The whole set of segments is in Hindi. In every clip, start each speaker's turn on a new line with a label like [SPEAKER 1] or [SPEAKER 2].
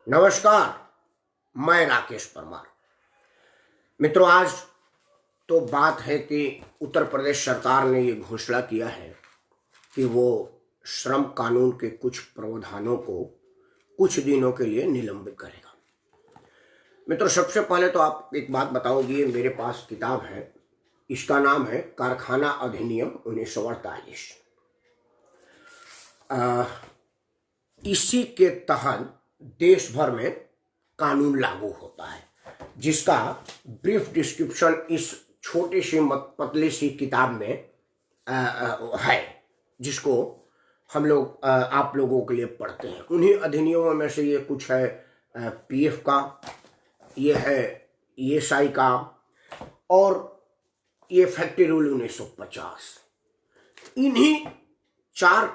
[SPEAKER 1] नमस्कार। मैं राकेश परमार। मित्रों, आज तो बात है कि उत्तर प्रदेश सरकार ने ये घोषणा किया है कि वो श्रम कानून के कुछ प्रावधानों को कुछ दिनों के लिए निलंबित करेगा। मित्रों, सबसे पहले तो आप एक बात बताओगे, मेरे पास किताब है, इसका नाम है कारखाना अधिनियम 1948। इसी के तहत देश भर में कानून लागू होता है, जिसका ब्रीफ डिस्क्रिप्शन इस छोटी सी पतली सी किताब में है, जिसको हम लोग आप लोगों के लिए पढ़ते हैं। उन्हीं अधिनियमों में से ये कुछ है पीएफ का, ये है ईएसआई का, और ये फैक्ट्री रूल 1950। इन्हीं 4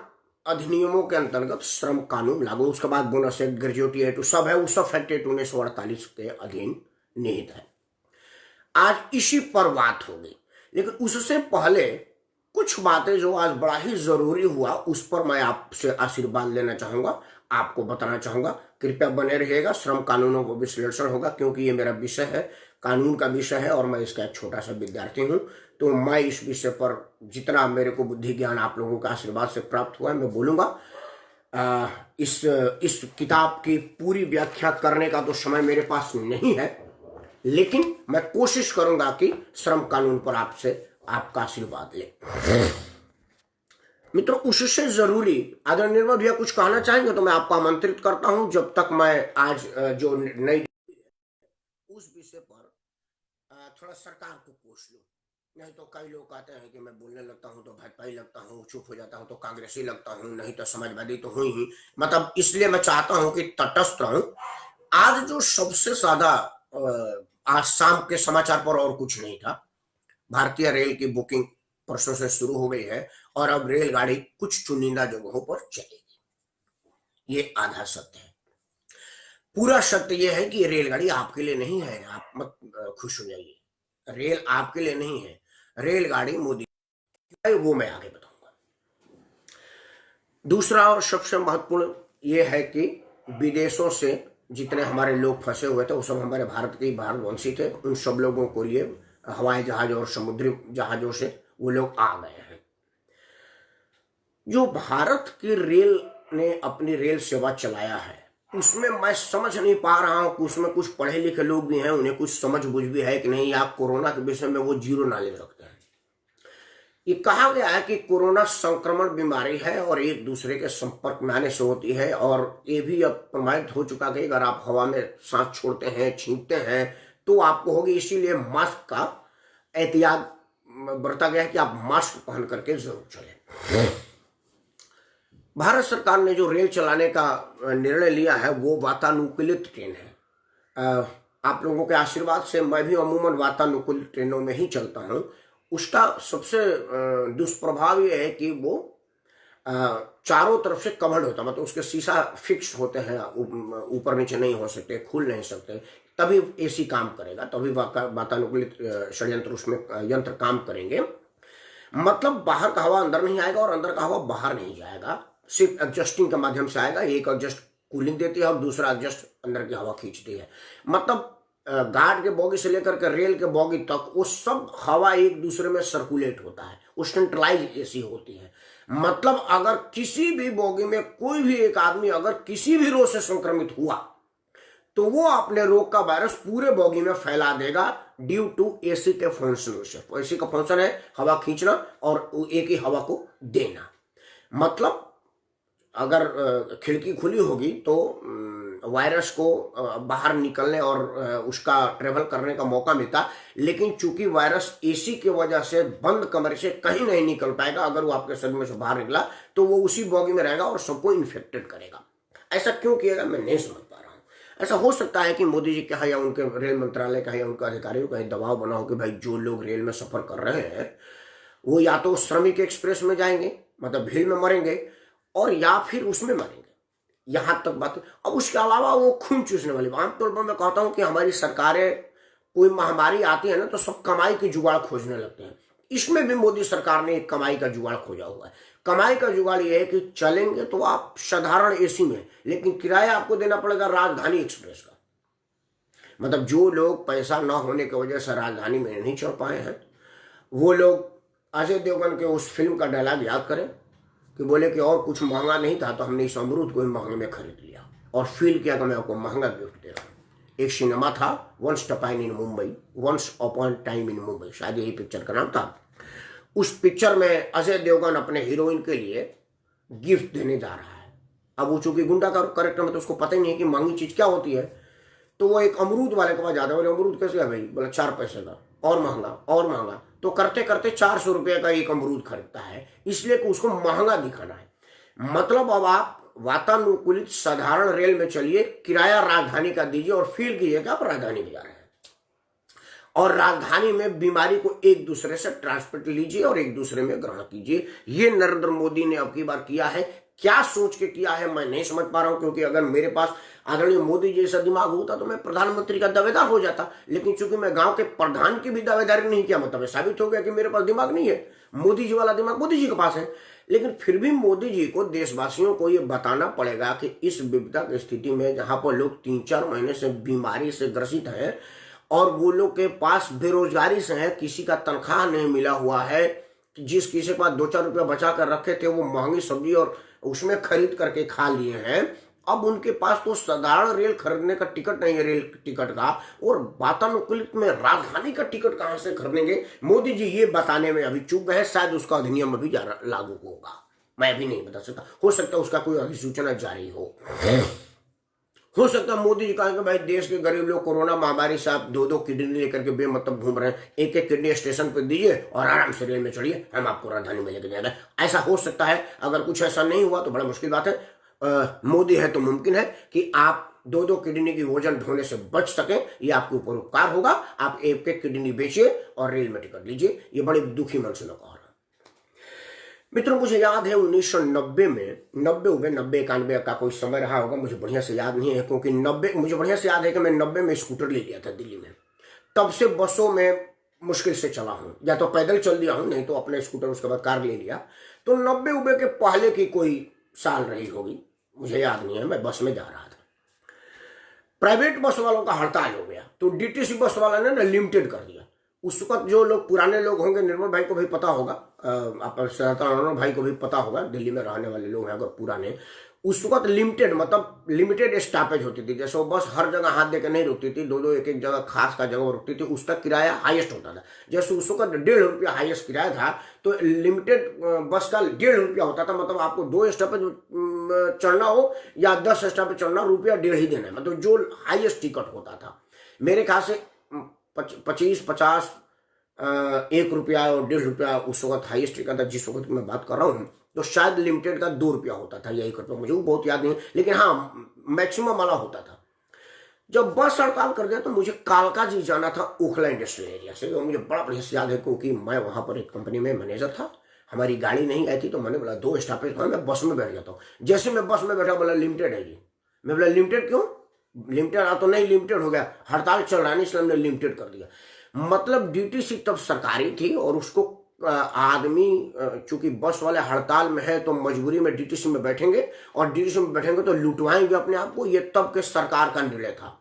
[SPEAKER 1] अधिनियमों के अंतर्गत श्रम कानून लागू। उसके बाद बोनस एक्ट, ग्रेजुएटी एक्ट सब है, वो सब फैक्ट एक्ट 1948 के अधीन निहित है। आज इसी पर बात होगी, लेकिन उससे पहले कुछ बातें जो आज बड़ा ही जरूरी हुआ, उस पर मैं आपसे आशीर्वाद लेना चाहूंगा, आपको बताना चाहूंगा। कृपया बने रहिएगा, श्रम कानूनों को विश्लेषण होगा, क्योंकि ये मेरा विषय है, कानून का विषय है, और मैं इसका एक छोटा सा विद्यार्थी हूं। तो मैं इस विषय पर जितना मेरे को बुद्धि ज्ञान आप लोगों का आशीर्वाद से प्राप्त हुआ है, मैं बोलूंगा। इस किताब की पूरी व्याख्या करने का तो समय मेरे पास नहीं है, लेकिन मैं कोशिश करूंगा कि श्रम कानून पर आपसे आपका आशीर्वाद ले। मित्रों, उससे जरूरी आदरणीय निर्मल भैया कुछ कहना चाहेंगे तो मैं आपको आमंत्रित करता हूं। जब तक मैं आज जो नई उस विषय पर थोड़ा सरकार को पूछ लूं। नहीं तो कई लोग कहते हैं कि मैं बोलने लगता हूं तो भाजपाई लगता हूं, चुप हो जाता हूं तो कांग्रेसी लगता हूं, नहीं तो समाजवादी तो हूं ही। मतलब इसलिए मैं चाहता हूं कि तटस्थ रहूं। आज जो सबसे ज्यादा आज शाम के समाचार पर और कुछ नहीं था, भारतीय रेल की बुकिंग परसों से शुरू हो गई है, और अब रेलगाड़ी कुछ चुनिंदा जगहों पर चलेगी। ये आधा सत्य है। पूरा सत्य यह है कि ये रेलगाड़ी आपके लिए नहीं है, आप मत खुश हो जाइए। रेल आपके लिए नहीं है, रेलगाड़ी मोदी, वो मैं आगे बताऊंगा। दूसरा और सबसे महत्वपूर्ण यह है कि विदेशों से जितने हमारे लोग फंसे हुए थे, वो सब हमारे भारत के भारतवंशी थे। उन सब लोगों को लिए हवाई जहाज और समुद्री जहाजों से वो लोग आ गए हैं। जो भारत की रेल ने अपनी रेल सेवा चलाया है, उसमें मैं समझ नहीं पा रहा हूं कि उसमें कुछ पढ़े लिखे लोग भी हैं, उन्हें कुछ समझ बुझ भी है कि नहीं, या कोरोना के विषय में वो जीरो नॉलेज रखते हैं। ये कहा गया है कि कोरोना संक्रमण बीमारी है और एक दूसरे के संपर्क में आने से होती है, और ये भी अब प्रमाणित हो चुका है कि अगर आप हवा में सांस छोड़ते हैं, छींकते हैं, तो आपको होगी। इसीलिए मास्क का एहतियात बरता गया है कि आप मास्क पहन करके जरूर चलें। भारत सरकार ने जो रेल चलाने का निर्णय लिया है, वो वातानुकूलित ट्रेन है। आप लोगों के आशीर्वाद से मैं भी अमूमन वातानुकूलित ट्रेनों में ही चलता हूं। उसका सबसे दुष्प्रभाव ये है कि वो चारों तरफ से कवर्ड होता, मतलब उसके शीशा फिक्स होते हैं, ऊपर नीचे नहीं हो सकते, खुल नहीं सकते, तभी एसी काम करेगा, तभी वातानुकूलित षड्यंत्र उसमें यंत्र काम करेंगे। मतलब बाहर का हवा अंदर नहीं आएगा और अंदर का हवा बाहर नहीं जाएगा, सिर्फ एडजस्टिंग के माध्यम से आएगा। एक एडजस्ट कूलिंग देती है और दूसरा एडजस्ट अंदर की हवा खींचती है। मतलब गार्ड के बॉगी से लेकर के रेल के बॉगी तक वो सब हवा एक दूसरे में सर्कुलेट होता है, वो सेंट्रलाइज एसी होती है। मतलब अगर किसी भी बॉगी में कोई भी एक आदमी अगर किसी भी रोग से संक्रमित हुआ, तो वो अपने रोग का वायरस पूरे बॉगी में फैला देगा, ड्यू टू एसी के फंक्शन से। एसी का फंक्शन है हवा खींचना और एक ही हवा को देना। मतलब अगर खिड़की खुली होगी तो वायरस को बाहर निकलने और उसका ट्रेवल करने का मौका मिलता, लेकिन चूंकि वायरस एसी की वजह से बंद कमरे से कहीं नहीं निकल पाएगा, अगर वो आपके शरीर में से बाहर निकला तो वो उसी बॉगी में रहेगा और सबको इन्फेक्टेड करेगा। ऐसा क्यों किएगा, मैं नहीं समझ पा रहा हूं। ऐसा हो सकता है कि मोदी जी कहा या उनके रेल मंत्रालय का या उनके अधिकारियों का दबाव बना हो कि भाई जो लोग रेल में सफर कर रहे हैं वो या तो श्रमिक एक्सप्रेस में जाएंगे, मतलब भीड़ में मरेंगे, और या फिर उसमें मरेंगे। यहां तक बात। अब उसके अलावा वो खून चूसने वाली, आमतौर पर मैं कहता हूं कि हमारी सरकारें कोई महामारी आती है ना तो सब कमाई की जुगाड़ खोजने लगते हैं। इसमें भी मोदी सरकार ने एक कमाई का जुगाड़ खोजा हुआ है। कमाई का जुगाड़ यह है कि चलेंगे तो आप साधारण एसी में, लेकिन किराया आपको देना पड़ेगा राजधानी एक्सप्रेस का। मतलब जो लोग पैसा ना होने की वजह से राजधानी में नहीं चढ़ पाए हैं, वो लोग अजय देवगन के उस फिल्म का डायलॉग याद करें कि बोले कि और कुछ महंगा नहीं था तो हमने इस अमरूद को भी महंगे में खरीद लिया और फील किया कि मैं आपको महंगा गिफ्ट दे रहा हूँ। एक सिनेमा था once upon in Mumbai, once upon time in Mumbai, शायद यही पिक्चर का नाम था। उस पिक्चर में अजय देवगन अपने हीरोइन के लिए गिफ्ट देने जा रहा है। अब वो चूंकि गुंडा का कैरेक्टर में तो उसको पता ही नहीं है कि महंगी चीज क्या होती है, तो वो एक अमरूद वाले के पास जाता है। बोले अमरूद कैसे है भाई? बोला 4 पैसे का, और महंगा और महंगा। तो करते करते 400 रुपये का एक अमरूद खरीदता है, इसलिए कि उसको महंगा दिखाना है। मतलब अब आप वातानुकूलित साधारण रेल में चलिए, किराया राजधानी का दीजिए और फील कीजिए कि आप राजधानी में जा रहे हैं, और राजधानी में बीमारी को एक दूसरे से ट्रांसमिट लीजिए और एक दूसरे में ग्रहण कीजिए। ये नरेंद्र मोदी ने अब की बार किया है। क्या सोच के किया है मैं नहीं समझ पा रहा हूं, क्योंकि अगर मेरे पास आदरणीय मोदी जैसा दिमाग होता तो मैं प्रधानमंत्री का दावेदार हो जाता। लेकिन चूंकि मैं गांव के प्रधान की भी दावेदारी नहीं किया, मतलब साबित हो गया कि मेरे पास दिमाग नहीं है। मोदी जी वाला दिमाग मोदी जी के पास है। लेकिन फिर भी मोदी जी को, देशवासियों को ये बताना पड़ेगा कि इस विपदा की स्थिति में जहां पर लोग 3-4 महीने से बीमारी से ग्रसित हैं और वो लोग के पास बेरोजगारी से है, किसी का तनख्वाह नहीं मिला हुआ है, जिस किसी के पास 2-4 रुपया बचा कर रखे थे वो महंगी सब्जी और उसमें खरीद करके खा लिए हैं। अब उनके पास तो साधारण रेल खरीदने का टिकट नहीं है, रेल टिकट का, और वातानुकूलित में राजधानी का टिकट कहां से खरीदेंगे? मोदी जी ये बताने में अभी चूक गए। शायद उसका अधिनियम अभी लागू होगा, मैं भी नहीं बता सकता। हो सकता है उसका कोई अधिसूचना जारी हो सकता है मोदी जी कहें कि भाई देश के गरीब लोग कोरोना महामारी से आप 2-2 किडनी लेकर के बेमतलब घूम रहे हैं, एक एक किडनी स्टेशन पे दीजिए और आराम से रेल में चढ़िए, हम आपको राजधानी में लेकर जाएंगे। ऐसा हो सकता है। अगर कुछ ऐसा नहीं हुआ तो बड़ा मुश्किल बात है। मोदी है तो मुमकिन है कि आप 2-2 किडनी की वजन ढोने से बच सके। ये आपके ऊपर उपकार होगा। आप एक एक किडनी बेचिए और रेल में टिकट लीजिए। ये बड़े दुखी मन से कहा। मित्रों, मुझे याद है 1990 में 90-91 का कोई समय रहा होगा, मुझे बढ़िया से याद नहीं है, क्योंकि मुझे बढ़िया से याद है कि मैं 90 में स्कूटर ले लिया था दिल्ली में। तब से बसों में मुश्किल से चला हूं, या तो पैदल चल दिया हूं, नहीं तो अपने स्कूटर उसके बाद कार ले लिया। तो 90 के पहले की कोई साल रही होगी, मुझे याद नहीं है। मैं बस में जा रहा था, प्राइवेट बस वालों का हड़ताल हो गया, तो डीटीसी बस वाला ने ना लिमिटेड कर दिया। उस वक्त जो लोग पुराने लोग होंगे, निर्मल भाई को भी पता होगा, आप सनातन भाई को भी पता होगा, दिल्ली में रहने वाले लोग हैं अगर पुराने, उस वक्त लिमिटेड, मतलब लिमिटेड स्टॉपेज होती थी। जैसे वो बस हर जगह हाथ देकर नहीं रुकती थी, 2-2 एक जगह खास का जगह रुकती थी, उसका किराया हाईएस्ट होता था। जैसे उस वक्त 1.5 रुपया हाईएस्ट किराया था, तो लिमिटेड बस का 1.5 रुपया होता था। मतलब आपको 2 स्टॉपेज चढ़ना हो या 10 स्टॉपेज चढ़ना, रुपया 1.5 ही देना है, मतलब जो हाईएस्ट टिकट होता था। मेरे ख्याल से 25-50 1 रुपया और 1.5 रुपया उस वक्त हाईएस्ट टिकट था, जिस वक्त मैं बात कर रहा हूँ। तो शायद लिमिटेड का 2 रुपया होता था या 1 रुपया, मुझे वो बहुत याद नहीं, लेकिन हाँ मैक्सिमम वाला होता था। जब बस हड़ताल कर दिया तो मुझे कालका जी जाना था ओखला इंडस्ट्रियल एरिया से, और मुझे बड़ा बढ़िया से याद है, क्योंकि मैं वहां पर एक कंपनी में मैनेजर था। हमारी गाड़ी नहीं आई थी, तो मैंने बोला 2 स्टॉपेज मैं बस में बैठ जाता हूँ। जैसे मैं बस में बैठा, बोला लिमिटेड है जी। मैं बोला लिमिटेड क्यों? लिमिटेड तो नहीं, लिमिटेड हो गया, हड़ताल चल रहा है, इसलिए हमने लिमिटेड कर दिया। मतलब डीटीसी तब सरकारी थी, और उसको आदमी, चूंकि बस वाले हड़ताल में है तो मजबूरी में डीटीसी में बैठेंगे, और डीटीसी में बैठेंगे तो लुटवाएंगे अपने आप को। ये तब के सरकार का निर्णय था।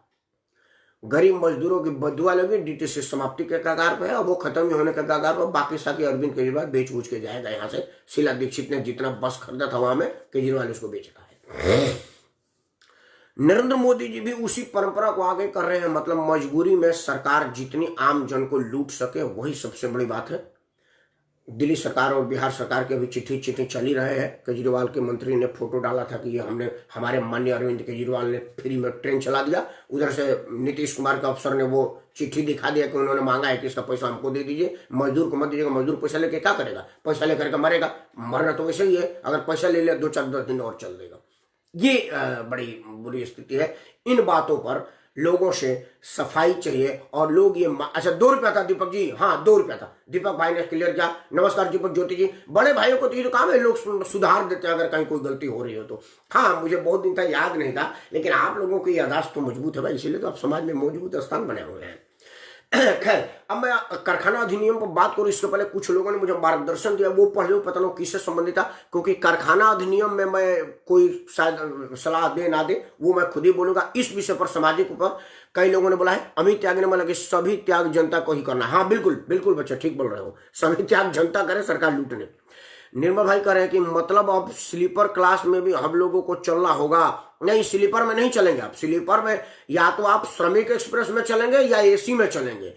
[SPEAKER 1] गरीब मजदूरों की बदुआ लगी, डीटीसी समाप्ति के कगार पे है, और वो खत्म ही होने के कगार पर। बाकी साकी अरविंद केजरीवाल बेच बूझ के जाएगा यहाँ से। शीला दीक्षित ने जितना बस खरीदा था वहां में, केजरीवाल उसको बेचता है। नरेंद्र मोदी जी भी उसी परंपरा को आगे कर रहे हैं। मतलब मजबूरी में सरकार जितनी आम जन को लूट सके, वही सबसे बड़ी बात है। दिल्ली सरकार और बिहार सरकार के अभी चिट्ठी चल रहे हैं। केजरीवाल के मंत्री ने फोटो डाला था कि ये हमारे माननीय अरविंद केजरीवाल ने फ्री में ट्रेन चला दिया। उधर से नीतीश कुमार के अफसर ने वो चिट्ठी दिखा दिया कि उन्होंने मांगा है कि इसका पैसा हमको दे दीजिए, मजदूर को मत दीजिएगा। मजदूर पैसा लेके क्या करेगा? पैसा लेकर के मरेगा। मरना तो वैसे ही है, अगर पैसा ले लिया 2-4-10 दिन और चल देगा। ये बड़ी बुरी स्थिति है। इन बातों पर लोगों से सफाई चाहिए। और लोग ये अच्छा 2 रुपया था दीपक जी, हाँ 2 रुपया था, दीपक भाई ने क्लियर किया। नमस्कार दीपक ज्योति जी। बड़े भाइयों को तो ये तो काम है, लोग सुधार देते हैं अगर कहीं कोई गलती हो रही हो तो। हाँ मुझे बहुत दिन तक याद नहीं था, लेकिन आप लोगों की यादाश्त तो मजबूत है भाई, इसीलिए तो आप समाज में मजबूत स्थान बने हुए हैं। खैर, अब मैं कारखाना अधिनियम पर बात करूं इसके पहले कुछ लोगों ने मुझे मार्गदर्शन दिया, वो पढ़ लो, पता नहीं किससे संबंधित था, क्योंकि कारखाना अधिनियम में मैं कोई शायद सलाह दे ना दे वो मैं खुद ही बोलूंगा। इस विषय पर सामाजिक ऊपर कई लोगों ने बोला है, अमित त्यागी ने बोला कि सभी त्याग जनता को ही करना। हाँ बिल्कुल बिल्कुल बच्चा ठीक बोल रहे हो, सभी त्याग जनता करे, सरकार लूटने। निर्मल भाई कह रहे हैं कि मतलब अब स्लीपर क्लास में भी हम लोगों को चलना होगा। नहीं, स्लीपर में नहीं चलेंगे आप। स्लीपर में या तो आप श्रमिक एक्सप्रेस में चलेंगे या एसी में चलेंगे।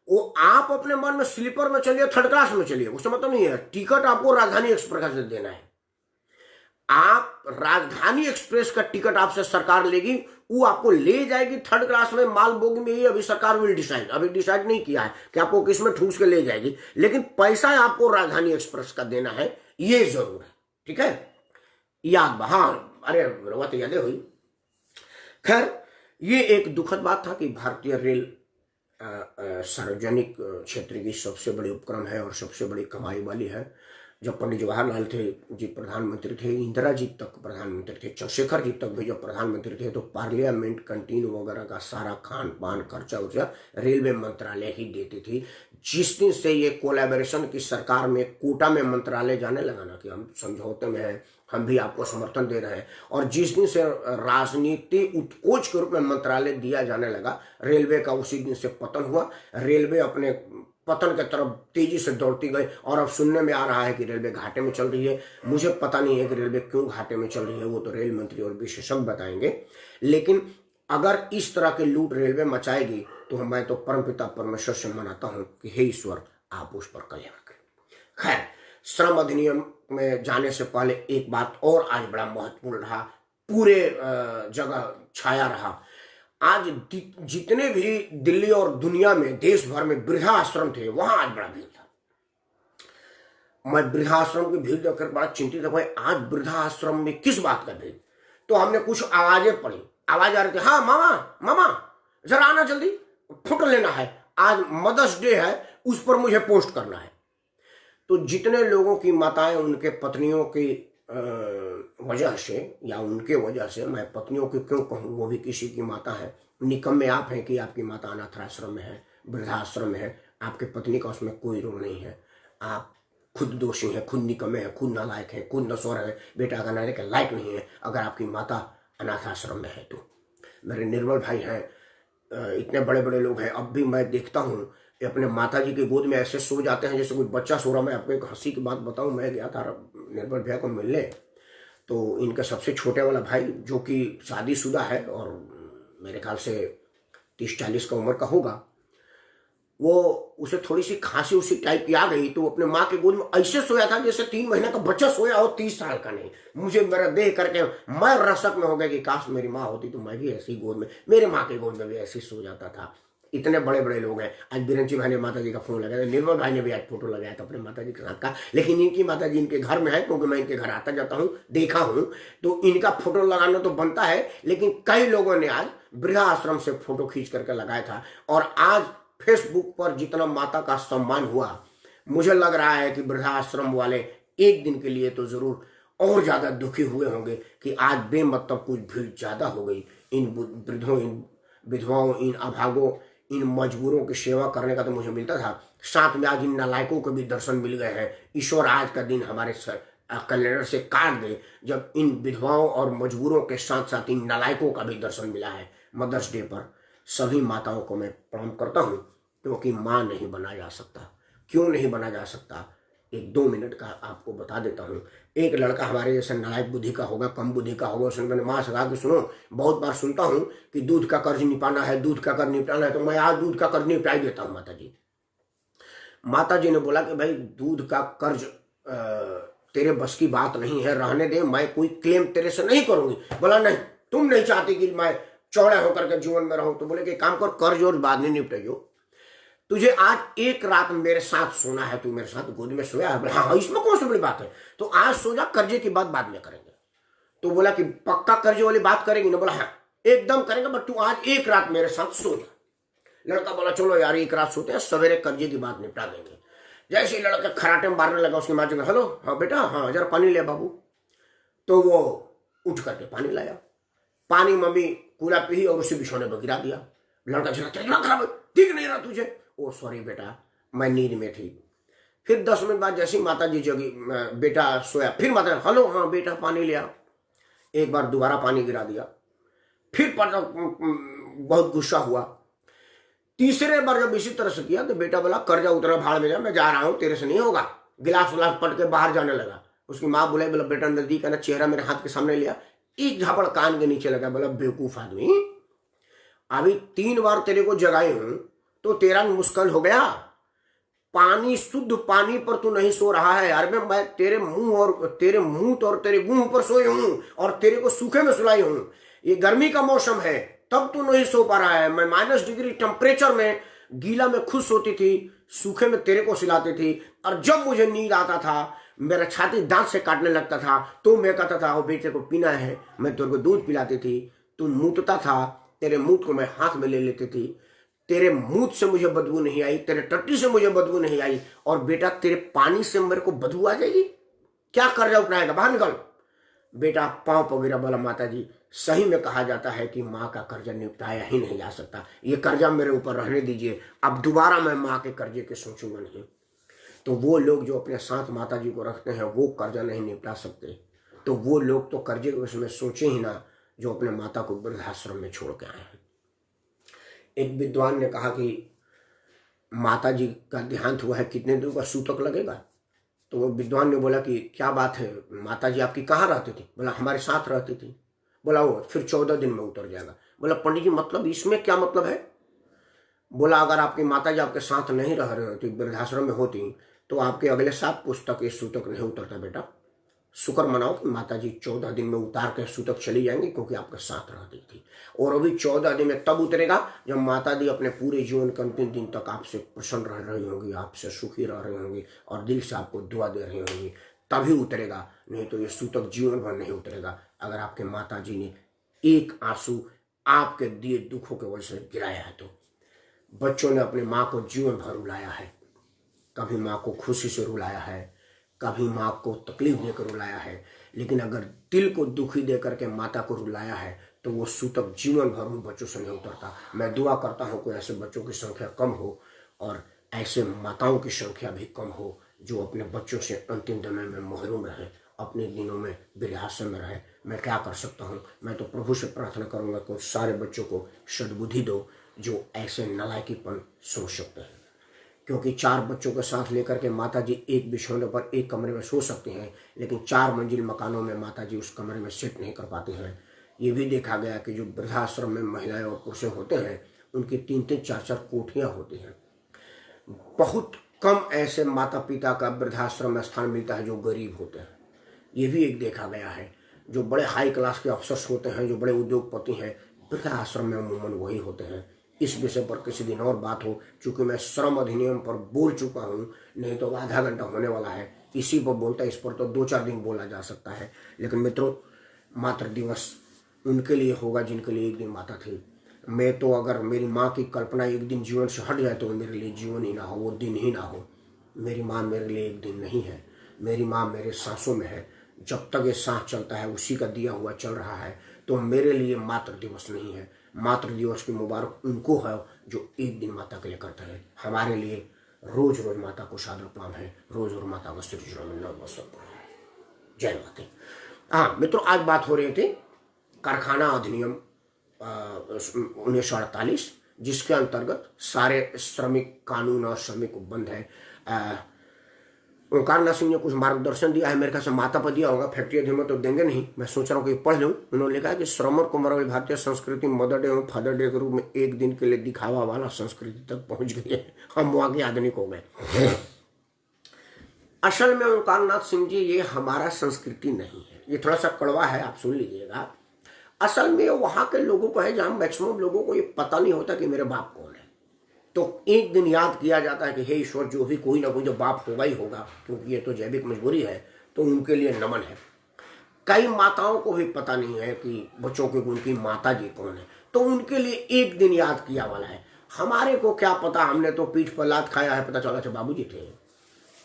[SPEAKER 1] वो आप अपने मन में स्लीपर में चलिए, थर्ड क्लास में चलिए, उससे मतलब नहीं है। टिकट आपको राजधानी एक्सप्रेस से देना है। आप राजधानी एक्सप्रेस का टिकट आपसे सरकार लेगी, वो आपको ले जाएगी थर्ड क्लास में, माल बोगी में। ये अभी सरकार विल डिसाइड, अभी डिसाइड नहीं किया है कि आपको किस में ठूस के ले जाएगी, लेकिन पैसा आपको राजधानी एक्सप्रेस का देना है, ये जरूर है। ठीक है, याद, हाँ, अरे रोवा तो यादें हुई। खैर, ये एक दुखद बात था कि भारतीय रेल सार्वजनिक क्षेत्र की सबसे बड़ी उपक्रम है और सबसे बड़ी कमाई वाली है। जब पंडित जवाहरलाल थे जी प्रधानमंत्री थे, इंदिरा जी तक प्रधानमंत्री थे, चंद्रशेखर जी तक भी जब प्रधानमंत्री थे, तो पार्लियामेंट कैंटीन वगैरह का सारा खान पान खर्चा उर्चा रेलवे मंत्रालय ही देती थी। जिस दिन से ये कोलैबोरेशन की सरकार में कोटा में मंत्रालय जाने लगा ना कि हम समझौते में हैं, हम भी आपको समर्थन दे रहे हैं, और जिस दिन से राजनीति उत्कोच के रूप में मंत्रालय दिया जाने लगा रेलवे का, उसी दिन से पतन हुआ। रेलवे अपने पतन की तरफ तेजी से दौड़ती गई, और अब सुनने में आ रहा है कि रेलवे घाटे में चल रही है। मुझे पता नहीं है कि रेलवे क्यों घाटे में चल रही है, वो तो रेल मंत्री और विशेषज्ञ बताएंगे। लेकिन अगर इस तरह के लूट रेलवे मचाएगी तो मैं तो परमपिता परमेश्वर से मनाता हूं कि हे ईश्वर आप उस पर कल्याण करें। खैर, श्रम अधिनियम में जाने से पहले एक बात और आज बड़ा महत्वपूर्ण रहा, पूरे जगह छाया रहा। आज जितने भी दिल्ली और दुनिया में, देश भर में वृद्धा आश्रम थे, वहां आज बड़ा भीड़ था। मैं वृद्धा आश्रम की भीड़ देखकर बड़ा चिंतित था, आज वृद्धा आश्रम में किस बात का भीड़। तो हमने कुछ आवाजें पढ़ी, आवाज आ रही थी, हाँ मामा मामा जरा आना जल्दी, फोटो लेना है, आज मदर्स डे है, उस पर मुझे पोस्ट करना है। तो जितने लोगों की माताएं उनके पत्नियों की वजह से या उनके वजह से, मैं पत्नियों की क्यों कहूँ, वो भी किसी की माता है, निकम्मे आप हैं कि आपकी माता अनाथाश्रम में है, वृद्धाश्रम में है, आपके पत्नी का उसमें कोई रोल नहीं है। आप खुद दोषी हैं, खुद निकम्मे हैं, खुद नालायक हैं, खुद नसौर हैं, बेटा बनाने के लायक नहीं है अगर आपकी माता अनाथाश्रम में है। तो मेरे निर्मल भाई हैं, इतने बड़े बड़े लोग हैं, अब भी मैं देखता हूँ अपने माता जी की गोद में ऐसे सो जाते हैं जैसे कोई बच्चा सो रहा। मैं आपको एक हंसी की बात बताऊं, मैं गया था निर्मल भैया को मिलने, तो इनका सबसे छोटे वाला भाई जो कि शादीशुदा है और मेरे ख्याल से 30-40 का उम्र का होगा, वो उसे थोड़ी सी खांसी उसी टाइप की आ गई, तो अपने माँ के गोद में ऐसे सोया था जैसे 3 महीने का बच्चा सोया हो, 30 साल का नहीं। मुझे मेरा देख करके मैं रसक में हो गया कि काश मेरी माँ होती तो मैं भी ऐसी गोद में, मेरे माँ के गोद में भी ऐसे सो जाता था। इतने बड़े बड़े लोग हैं। आज बिरंची भाई ने माता जी का फोन लगाया, निर्मल भाई ने भी आज फोटो लगाया था अपने माता जी के साथ का, लेकिन इनकी माता जी इनके घर में है, क्योंकि मैं इनके घर आता जाता हूँ, देखा हूँ, तो इनका फोटो लगाना तो बनता है। लेकिन कई लोगों ने आज वृद्धाश्रम से फोटो खींच करके लगाया था, और आज फेसबुक पर जितना माता का सम्मान हुआ, मुझे लग रहा है कि वृद्धाश्रम वाले एक दिन के लिए तो जरूर और ज्यादा दुखी हुए होंगे कि आज बेमतलब कुछ भीड़ ज्यादा हो गई। इन वृद्धों, इन विधवाओं, इन अभागों, इन मजबूरों की सेवा करने का तो मुझे मिलता था, साथ में आज इन नालायकों को भी दर्शन मिल गए हैं। ईश्वर आज का दिन हमारे कैलेंडर से काट दे जब इन विधवाओं और मजबूरों के साथ साथ इन नालायकों का भी दर्शन मिला है। मदर्स डे पर सभी माताओं को मैं प्रणाम करता हूँ, क्योंकि माँ नहीं बना जा सकता। क्यों नहीं बना जा सकता, एक 2 मिनट का आपको बता देता हूँ। एक लड़का हमारे जैसे नालायक बुद्धि का होगा, कम बुद्धि का होगा, उसने मैंने माँ से कहा कि सुनो, बहुत बार सुनता हूँ कि दूध का कर्ज निपाना है, दूध का कर्ज निपटाना है, तो मैं आज दूध का कर्ज निपटाई देता हूँ माता जी। माता जी ने बोला कि भाई दूध का कर्ज तेरे बस की बात नहीं है, रहने दे, मैं कोई क्लेम तेरे से नहीं करूंगी। बोला नहीं, तुम नहीं चाहती कि मैं चौड़े होकर के जीवन में रहूं, तो बोले कि काम कर, कर्ज और बाद में निपटाइयो, तुझे आज एक रात मेरे साथ सोना है, तू मेरे साथ गोद में सोया है। हाँ, इसमें कौन सी बड़ी बात है, तो आज सो जा, कर्जे की बात बाद में करेंगे। तो बोला कि पक्का कर्जे वाली बात करेंगे ना? बोला हाँ एकदम करेंगे, बट तू आज एक रात मेरे साथ सो जा। लड़का बोला चलो यार एक रात सोते हैं, सवेरे कर्जे की बात निपटा देंगे। जैसे ही लड़का खराटे में मारने लगा, उसकी माँ जी, हेलो हाँ बेटा, हाँ जरा पानी ले बाबू। तो वो उठ करके पानी लाया, पानी मम्मी पूरा पी और उसे बिछौने पर गिरा दिया। लड़का चला, खराब ठीक नहीं रहा तुझे, ओ सॉरी बेटा, मैं नींद में थी। फिर 10 मिनट बाद जैसे ही माता जी जगी, बेटा सोया, फिर माता, हेलो हाँ बेटा पानी ले आओ। एक बार दोबारा पानी गिरा दिया। फिर बहुत गुस्सा हुआ। तीसरे बार जब इसी तरह से किया तो बेटा बोला कर्जा उतरा भाड़ में जा, मैं जा रहा हूं, तेरे से नहीं होगा। गिलास उलास पट के बाहर जाने लगा। उसकी माँ बोले, बोला बेटा नजदीक आना, चेहरा मेरे हाथ के सामने लिया, एक झापड़ कान के नीचे लगा। बोला बेवकूफ आदमी, अभी 3 बार तेरे को जगाई हूं तो तेरा मुश्किल हो गया। पानी, शुद्ध पानी पर तू नहीं सो रहा है। अरे मैं तेरे मुंह और तेरे गुंह पर सोई हूं और तेरे को सूखे में सुलाई हूं। ये गर्मी का मौसम है तब तू नहीं सो पा रहा है। मैं -डिग्री टेम्परेचर में गीला में खुश होती थी, सूखे में तेरे को सिलाती थी। और जब मुझे नींद आता था, मेरा छाती दांत से काटने लगता था तो मैं कहता था, ओ बेटे को पीना है, मैं तेरे को दूध पिलाती थी। तू मूतता था, तेरे मूत को मैं हाथ में ले लेती थी। तेरे मूत से मुझे बदबू नहीं आई, तेरे टट्टी से मुझे बदबू नहीं आई, और बेटा तेरे पानी से मेरे को बदबू आ जाएगी? क्या कर्जा उठाएगा, बाहर निकल। बेटा पांव पगेरा। बोला माता जी, सही में कहा जाता है कि माँ का कर्जा निपटाया ही नहीं जा सकता, ये कर्जा मेरे ऊपर रहने दीजिए, अब दोबारा मैं माँ के कर्जे के सोचूंगा नहीं। तो वो लोग जो अपने साथ माता जी को रखते हैं वो कर्जा नहीं निपटा सकते, तो वो लोग तो कर्जे के विषय में सोचे ही ना जो अपने माता को वृद्धाश्रम में छोड़ के आए हैं। एक विद्वान ने कहा कि माता जी का देहांत हुआ है, कितने दिन का सूतक लगेगा? तो वो विद्वान ने बोला कि क्या बात है, माता जी आपकी कहाँ रहती थी? बोला हमारे साथ रहती थी। बोला वो फिर 14 दिन में उतर जाएगा। बोला पंडित जी मतलब इसमें क्या मतलब है? बोला अगर आपकी माता जी आपके साथ नहीं रह रही होती, वृद्धाश्रम में होती, तो आपके अगले 7 पुस्तक ये सूतक नहीं उतरता। बेटा शुक्र मनाओ कि माता जी 14 दिन में उतार के सूतक चली जाएंगी, क्योंकि आपके साथ रहती थी। और अभी 14 दिन में तब उतरेगा जब माता जी अपने पूरे जीवन के अंतिम दिन तक आपसे प्रसन्न रह रही होंगी, आपसे सुखी रह रही होंगी और दिल से आपको दुआ दे रही होंगी, तभी उतरेगा। नहीं तो ये सूतक जीवन भर नहीं उतरेगा। अगर आपके माता जी ने एक आंसू आपके दिए दुखों के वजह से गिराया है तो बच्चों ने अपनी माँ को जीवन भर रुलाया है। कभी माँ को खुशी से रुलाया है, कभी माँ को तकलीफ देकर रुलाया है, लेकिन अगर दिल को दुखी देकर के माता को रुलाया है तो वो सूतक जीवन भर उन बच्चों से नहीं उतरता। मैं दुआ करता हूँ कि ऐसे बच्चों की संख्या कम हो और ऐसे माताओं की संख्या भी कम हो जो अपने बच्चों से अंतिम समय में महरूम रहे, अपने दिनों में वृद्धाश्रम में रहे। मैं क्या कर सकता हूँ? मैं तो प्रभु से प्रार्थना करूँगा कि उस सारे बच्चों को सद्बुद्धि दो जो ऐसे नालायकीपन सोच सकते हैं, क्योंकि 4 बच्चों के साथ लेकर के माता जी एक बिछौने पर एक कमरे में सो सकती हैं, लेकिन 4 मंजिल मकानों में माता जी उस कमरे में सेट नहीं कर पाती हैं। ये भी देखा गया कि जो वृद्धाश्रम में महिलाएं और पुरुष होते हैं उनकी 3-3, 4-4 कोठियाँ होती हैं। बहुत कम ऐसे माता पिता का वृद्धाश्रम में स्थान मिलता है जो गरीब होते हैं। ये भी एक देखा गया है। जो बड़े हाई क्लास के अफसर्स होते हैं, जो बड़े उद्योगपति हैं, वृद्धाश्रम में अमूमन वही होते हैं। इस विषय पर किसी दिन और बात हो, चूंकि मैं श्रम अधिनियम पर बोल चुका हूँ, नहीं तो आधा घंटा होने वाला है। इसी पर बोलता, इस पर तो 2-4 दिन बोला जा सकता है। लेकिन मित्रों, मातृ दिवस उनके लिए होगा जिनके लिए एक दिन माता थी। मैं तो अगर मेरी माँ की कल्पना एक दिन जीवन से हट जाए तो मेरे लिए जीवन ही ना हो, वो दिन ही ना हो। मेरी माँ मेरे लिए एक दिन नहीं है, मेरी माँ मेरे सांसों में है। जब तक ये सांस चलता है, उसी का दिया हुआ चल रहा है, तो मेरे लिए मातृ दिवस नहीं है। मातृ दिवस की मुबारक उनको है जो एक दिन माता के लिए करते हैं। हमारे लिए रोज रोज माता को सादर प्रणाम है, रोज रोज माता का श्री जय माता। हाँ मित्रों, आज बात हो रही थी कारखाना अधिनियम 1948, जिसके अंतर्गत सारे श्रमिक कानून और श्रमिक बंद है। ओंकार नाथ सिंह ने कुछ मार्गदर्शन दिया है, मेरे ख्याल से माता पर दिया होगा, फैक्ट्री अधिनियम तो देंगे नहीं, मैं सोच रहा हूँ कि पढ़ लूँ। उन्होंने लिखा है कि श्रम और कुमारवाली भारतीय संस्कृति मदर डे एवं फादर डे के रूप में एक दिन के लिए दिखावा वाला संस्कृति तक पहुंच गई है। हम वहाँ के आधुनिक हो गए। असल में ओंकार नाथ सिंह जी, ये हमारा संस्कृति नहीं है। ये थोड़ा सा कड़वा है, आप सुन लीजिएगा। असल में वहाँ के लोगों को है जहाँ मैक्सिमम लोगों को ये पता नहीं होता कि मेरे बाप कौन है। तो एक दिन याद किया जाता है कि हे ईश्वर, जो भी कोई ना कोई जो बाप होगा ही होगा, क्योंकि ये तो जैविक मजबूरी है, तो उनके लिए नमन है। कई माताओं को भी पता नहीं है कि बच्चों की उनकी माता जी कौन है, तो उनके लिए एक दिन याद किया वाला है। हमारे को क्या पता, हमने तो पीठ पर लात खाया है, पता चला था बाबूजी थे।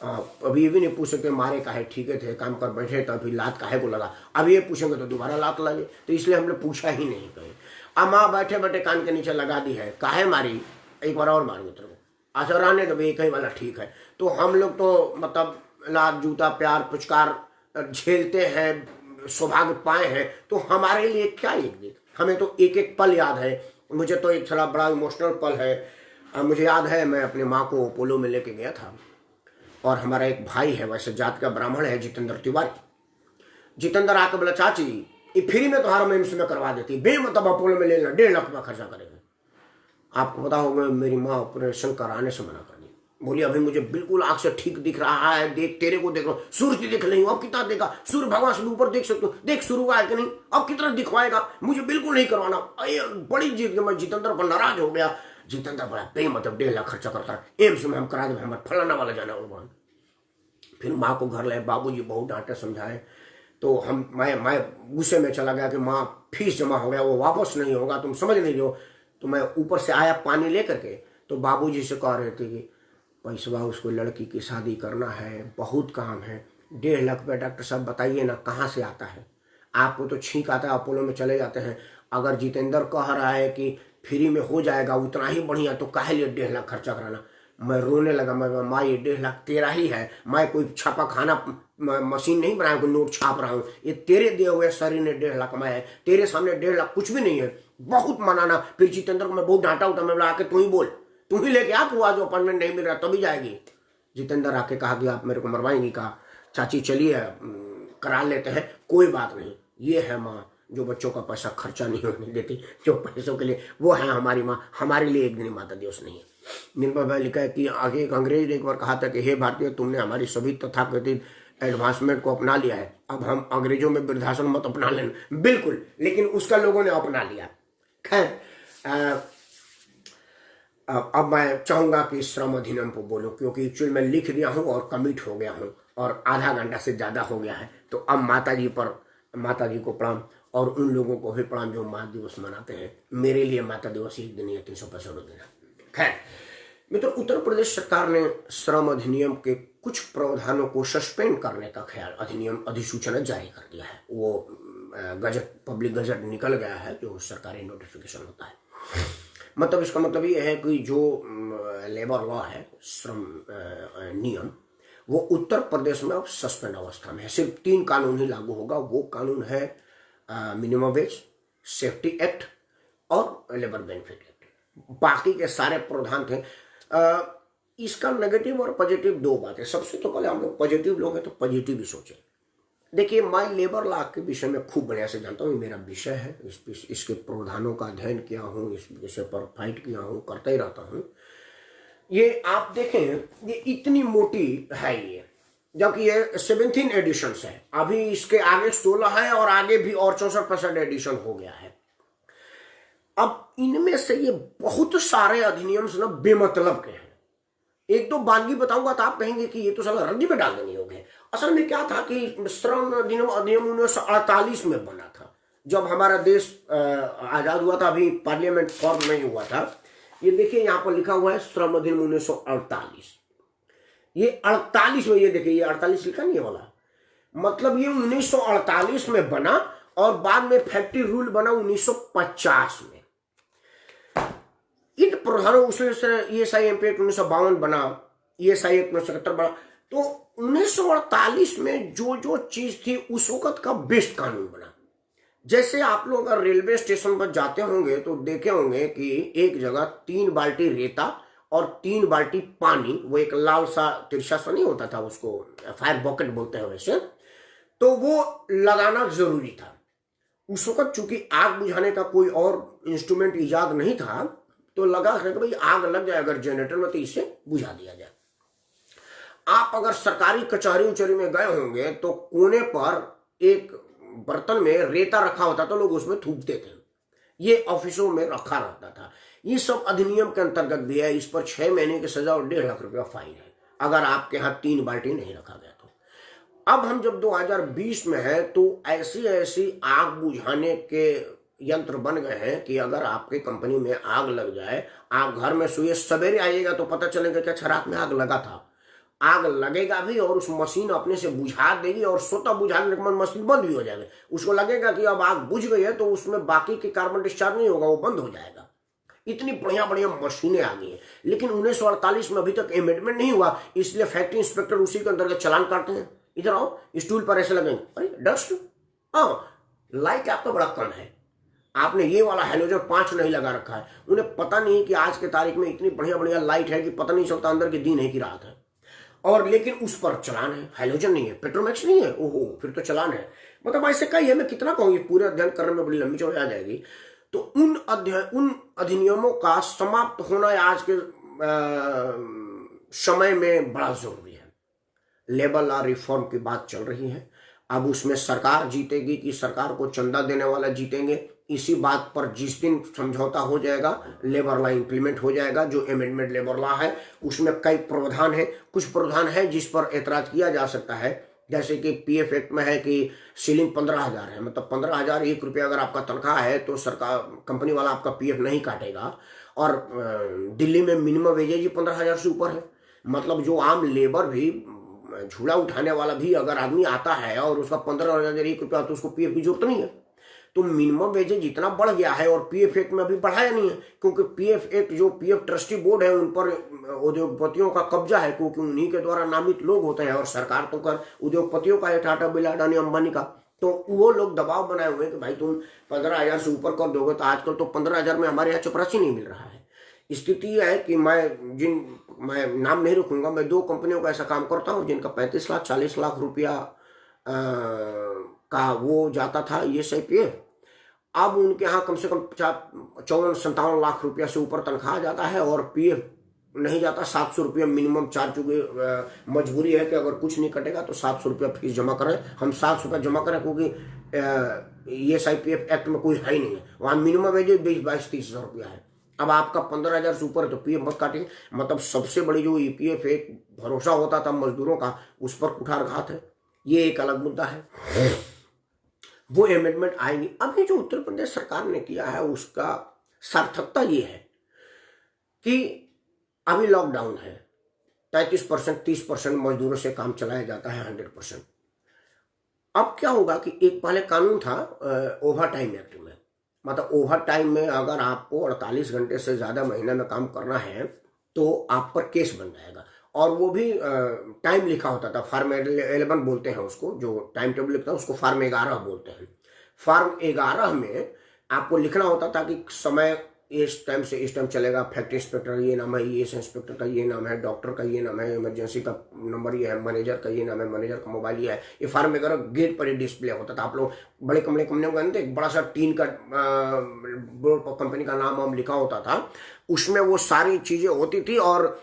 [SPEAKER 1] अभी ये भी नहीं पूछ सकते मारे काहे, ठीक थे, काम कर बैठे तो अभी लात काहे को लगा। अब ये पूछेंगे तो दोबारा लात लगे, तो इसलिए हमने पूछा ही नहीं कहीं। अब माँ बैठे बैठे कान के नीचे लगा दी है, काहे मारी, एक बार और मारूंगी तेरे को, अच्छा रहने दो, एक ही वाला ठीक है। तो हम लोग तो मतलब लात जूता प्यार पुचकार झेलते हैं, सौभाग्य पाए हैं, तो हमारे लिए क्या एक दिन, हमें तो एक एक पल याद है। मुझे तो एक थोड़ा बड़ा इमोशनल पल है। मुझे याद है मैं अपने माँ को पोलो में लेके गया था, और हमारा एक भाई है, वैसे जात का ब्राह्मण है, जितेंद्र तिवारी। जितेंद्र आके बोला, चाची ये फ्री में तुम्हारा एम्स में करवा देती, बेमतलब अपोलो में लेना, 1.5 लाख रुपया खर्चा करेगा। आपको पता होगा मेरी माँ ऑपरेशन कराने से मना कर दी। बोली अभी मुझे बिल्कुल आंख से ठीक दिख रहा है, देख तेरे को देख रहा हूँ, सूर्य दिख रही हूँ, अब कितना देखा, सूर्य भगवान से ऊपर देख सकते हो, देख शुरू हुआ है कि नहीं, अब कितना दिखवाएगा, मुझे बिल्कुल नहीं करवाना। बड़ी जीत के मैं जितेंद्र पर नाराज हो गया। जितेंद्र बड़ा बेमतलब 1.5 लाख खर्चा करता है, एम्स में हम करा दे, हमारे फलाना वाला जाना होगा। फिर माँ को घर लाए, बाबूजी बहुत डांटे समझाए, तो मैं गुस्से में चला गया कि माँ फीस जमा हो गया, वो वापस नहीं होगा, तुम समझ नहीं रहे हो। तो मैं ऊपर से आया पानी लेकर के, तो बाबूजी से कह रहे थे कि पैसवा उसको लड़की की शादी करना है, बहुत काम है, 1.5 लाख रुपये डॉक्टर साहब बताइए ना कहाँ से आता है। आपको तो छींक आता है, अपोलो में चले जाते हैं। अगर जितेंद्र कह रहा है कि फ्री में हो जाएगा उतना ही बढ़िया, तो काहे लिए 1.5 लाख खर्चा कराना। मैं रोने लगा। मैं माँ ये 1.5 लाख तेरा ही है, मैं कोई छापा खाना मशीन नहीं बनाया, कोई नोट छाप रहा हूँ, ये तेरे दिए हुए शरीर ने 1.5 लाख कमाया है, तेरे सामने 1.5 लाख कुछ भी नहीं है। बहुत मनाना। फिर जितेंद्र को मैं बहुत डांटा उठा, मैं बोला आके तू ही बोल, तू ही लेके आ, तू आज अपॉइंटमेंट नहीं मिल रहा तभी जाएगी। जितेंद्र आके कहा कि आप मेरे को मरवाएंगी। कहा चाची चलिए करा लेते हैं, कोई बात नहीं। ये है माँ जो बच्चों का पैसा खर्चा नहीं होने देती, जो पैसों के लिए, वो है हमारी माँ, हमारे लिए एक दिन माता दिवस नहीं है। निर्मल भाई लिखा है कि आगे एक अंग्रेज ने एक बार कहा था कि हे भारतीय, तुमने हमारी सभी तथाकथित एडवांसमेंट को अपना लिया है, अब हम अंग्रेजों में वृद्धाश्रम मत अपना लेना। बिल्कुल, लेकिन उसका लोगों ने अपना लिया। खैर अब मैं चाहूंगा कि श्रम अधिनियम को बोलूं, क्योंकि एक्चुअली मैं लिख दिया हूं और कमिट हो गया हूं और आधा घंटा से ज्यादा हो गया है। तो अब माता जी को प्रणाम, और उन लोगों को भी प्रणाम जो माँ दिवस मनाते हैं। मेरे लिए माता दिवस एक दिन ही है, 365 दिन है। खैर मित्रों, उत्तर प्रदेश सरकार ने श्रम अधिनियम के कुछ प्रावधानों को सस्पेंड करने का ख्याल, अधिनियम अधिसूचना जारी कर दिया है। वो गजट, पब्लिक गजट निकल गया है, जो सरकारी नोटिफिकेशन होता है। मतलब इसका मतलब ये है कि जो लेबर लॉ है, श्रम नियम, वो उत्तर प्रदेश में अब सस्पेंड अवस्था में है। सिर्फ 3 कानून ही लागू होगा। वो कानून है मिनिमम वेज, सेफ्टी एक्ट और लेबर बेनिफिट एक्ट। बाकी के सारे प्रावधान थे। इसका नेगेटिव और पॉजिटिव 2 बातें। सबसे तो पहले हम लोग पॉजिटिव लोग हैं, तो पॉजिटिव ही सोचें। देखिए, मैं लेबर लॉ के विषय में खूब बढ़िया से जानता हूँ, मेरा विषय है, इसके प्रावधानों का अध्ययन किया हूँ, इस विषय पर फाइट किया हूँ, करता ही रहता हूँ। ये आप देखें, ये इतनी मोटी है ये, जबकि ये 17 एडिशन है। अभी इसके आगे 16 है और आगे भी और 64% एडिशन हो गया है। अब इनमें से ये बहुत सारे अधिनियम ना बेमतलब के हैं। एक दो बानगी बताऊंगा तो आप कहेंगे कि ये तो साला रद्दी में डाल देने हो गए। असल में क्या था कि श्रम अधिनियम 1948 में बना था, जब हमारा देश आजाद हुआ था। अभी पार्लियामेंट फॉर्म नहीं हुआ था। ये देखिए यहाँ पर लिखा हुआ है श्रम अधिनियम 1948। ये 48 में, ये देखिए ये 48 लिखा नहीं वाला, मतलब ये 1948 में बना और बाद में फैक्ट्री रूल बना 1950 में। इन प्रधानों उसमें ESI एक्ट 1952 बना, ESI एक्ट 1977 बना। तो 1948 में जो जो चीज थी उस वक्त का बेस्ट कानून बना। जैसे आप लोग अगर रेलवे स्टेशन पर जाते होंगे तो देखे होंगे कि एक जगह 3 बाल्टी रेता और 3 बाल्टी पानी, वो एक लाल सा तिरछा सा नहीं होता था, उसको फायर बकेट बोलते हैं वैसे, तो वो लगाना जरूरी था। उस वक्त चूंकि आग बुझाने का कोई और इंस्ट्रूमेंट इजाद नहीं था, तो लगा कि भाई आग लग जाए अगर जनरेटर में, तो इसे बुझा दिया जाए। आप अगर सरकारी कचहरी उचहरी में गए होंगे तो कोने पर एक बर्तन में रेता रखा होता था, लोग उसमें थूकते थे। ये ऑफिसों में रखा रहता था। ये सब अधिनियम के अंतर्गत भी है। इस पर 6 महीने की सजा और 1.5 लाख रुपया फाइन है अगर आपके यहाँ 3 बाल्टी नहीं रखा गया तो। अब हम जब 2020 में है तो ऐसी आग बुझाने के यंत्र बन गए हैं कि अगर आपकी कंपनी में आग लग जाए, आप घर में सोइए, सवेरे आइएगा तो पता चलेगा कि अच्छा रात में आग लगा था। आग लगेगा भी और उस मशीन अपने से बुझा देगी और स्वतः बुझाने के बाद मशीन बंद भी हो जाएगी। उसको लगेगा कि अब आग बुझ गई है तो उसमें बाकी के कार्बन डिस्चार्ज नहीं होगा, वो बंद हो जाएगा। इतनी बढ़िया बढ़िया मशीनें आ गई हैं, लेकिन 1948 में अभी तक अमेंडमेंट नहीं हुआ, इसलिए फैक्ट्री इंस्पेक्टर उसी के अंतर्गत चालान काटते हैं। इधर आओ, स्टूल पर ऐसे लगेंगे, अरे डस्ट, हाँ लाइट आपका बड़ा कम है, आपने ये वाला हेलोजन 5 नहीं लगा रखा है। उन्हें पता नहीं कि आज के तारीख में इतनी बढ़िया बढ़िया लाइट है कि पता नहीं चलता अंदर के दिन है कि रात है, और लेकिन उस पर चलान है, हेलोजन नहीं है, पेट्रोमैक्स नहीं है, ओहो फिर तो चलान है। मतलब ऐसे कई है, मैं कितना कहूँ, पूरे अध्ययन करने में बड़ी लंबी चौड़ी आ जाएगी। तो उन अधिनियमों का समाप्त होना आज के समय में बड़ा जरूरी है। लेबर लॉ रिफॉर्म की बात चल रही है, अब उसमें सरकार जीतेगी कि सरकार को चंदा देने वाला जीतेंगे, इसी बात पर जिस दिन समझौता हो जाएगा लेबर लॉ इंप्लीमेंट हो जाएगा। जो अमेंडमेंट लेबर लॉ है उसमें कई प्रावधान है, कुछ प्रावधान है जिस पर एतराज किया जा सकता है, जैसे कि पीएफ एक्ट में है कि सीलिंग 15,000 है, मतलब 15,000 ₹1 अगर आपका तनख्वाह है तो सरकार कंपनी वाला आपका पीएफ नहीं काटेगा। और दिल्ली में मिनिमम वेजेज ही 15,000 से ऊपर है, मतलब जो आम लेबर भी झूला उठाने वाला भी अगर आदमी आता है और उसका 15,000 ₹1 तो उसको पीएफ की जरूरत नहीं है। तो मिनिमम वेजेज इतना बढ़ गया है, और पीएफ एक्ट में अभी बढ़ाया नहीं है, क्योंकि पीएफ एक्ट जो पीएफ ट्रस्टी बोर्ड है उन पर उद्योगपतियों का कब्जा है, क्योंकि उन्हीं के द्वारा नामित लोग होते हैं, और सरकार तो कर उद्योगपतियों का है, टाटा बिरला अडानी अंबानी का। तो वो लोग दबाव बनाए हुए कि भाई तुम 15,000 से ऊपर कर दोगे, तो आजकल तो 15,000 में हमारे यहाँ चपरासी नहीं मिल रहा है। स्थिति यह है कि मैं नाम नहीं रखूंगा, मैं 2 कंपनियों का ऐसा काम करता हूँ जिनका 35 लाख 40 लाख रुपया का वो जाता था ESIPF। अब उनके यहाँ कम से कम 54-57 लाख रुपया से ऊपर तनख्वाह जाता है, और पीएफ नहीं जाता, 700 रुपया मिनिमम चार्ज, चूंकि मजबूरी है कि अगर कुछ नहीं कटेगा तो 700 रुपया फीस जमा करें। हम 700 रुपया जमा करें, क्योंकि ESIPF एक्ट में कोई है ही नहीं है, वहाँ मिनिमम वेज 22-23 हज़ार रुपया है। अब आपका 15,000 से ऊपर है तो पीएफ मत काटेंगे। मतलब सबसे बड़ी जो EPF एक भरोसा होता था मजदूरों का, उस पर कुठारघात है, ये एक अलग मुद्दा है, वो अमेंडमेंट आएंगी। अभी जो उत्तर प्रदेश सरकार ने किया है उसका सार्थकता ये है कि अभी लॉकडाउन है, 33% 30% मजदूरों से काम चलाया जाता है 100%। अब क्या होगा कि एक पहले कानून था ओवर टाइम एक्ट में, मतलब ओवर टाइम में अगर आपको 48 घंटे से ज्यादा महीने में काम करना है तो आप पर केस बन जाएगा, और वो भी टाइम लिखा होता था, फॉर्म 11 बोलते हैं उसको, जो टाइम टेबल लिखता है उसको फॉर्म 11 बोलते हैं। फॉर्म 11 में आपको लिखना होता था कि समय इस टाइम से इस टाइम चलेगा, फैक्ट्री इंस्पेक्टर ये नाम है, ES इंस्पेक्टर का ये नाम है, डॉक्टर का ये नाम है, इमरजेंसी का नंबर ये है, मैनेजर का ये नाम है, मैनेजर का मोबाइल ये है। ये फॉर्म 11 गेट पर ही डिस्प्ले होता था। आप लोग बड़े कंपनियों का एक बड़ा सा टीन का बोर्ड पर कंपनी का नाम वाम लिखा होता था, उसमें वो सारी चीजें होती थी, और